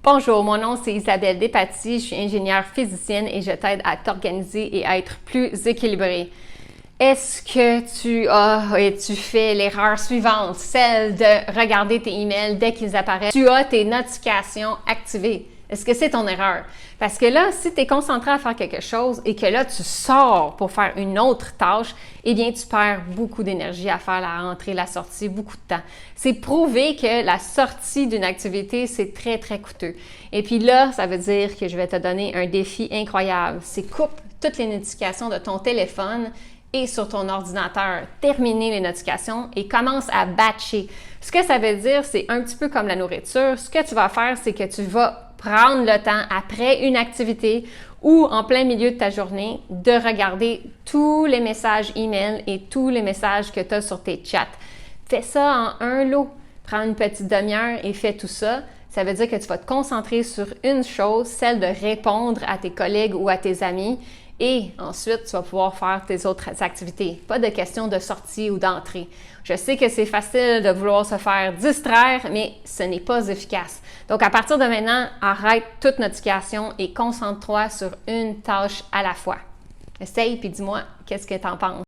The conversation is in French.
Bonjour, mon nom c'est Isabelle Despatie, je suis ingénieure physicienne et je t'aide à t'organiser et à être plus équilibré. Est-ce que tu fais l'erreur suivante, celle de regarder tes emails dès qu'ils apparaissent? Tu as tes notifications activées. Est-ce que c'est ton erreur? Parce que là, si tu es concentré à faire quelque chose et que là, tu sors pour faire une autre tâche, eh bien, tu perds beaucoup d'énergie à faire la rentrée, la sortie, beaucoup de temps. C'est prouvé que la sortie d'une activité, c'est très, très coûteux. Et puis là, ça veut dire que je vais te donner un défi incroyable. C'est coupe toutes les notifications de ton téléphone et sur ton ordinateur, terminer les notifications et commence à batcher. Ce que ça veut dire, c'est un petit peu comme la nourriture. Ce que tu vas faire, c'est que tu vas prendre le temps après une activité ou en plein milieu de ta journée de regarder tous les messages email et tous les messages que tu as sur tes chats. Fais ça en un lot. Prends une petite demi-heure et fais tout ça. Ça veut dire que tu vas te concentrer sur une chose, celle de répondre à tes collègues ou à tes amis. Et ensuite, tu vas pouvoir faire tes autres activités. Pas de question de sortie ou d'entrée. Je sais que c'est facile de vouloir se faire distraire, mais ce n'est pas efficace. Donc, à partir de maintenant, arrête toute notification et concentre-toi sur une tâche à la fois. Essaye puis dis-moi qu'est-ce que tu en penses.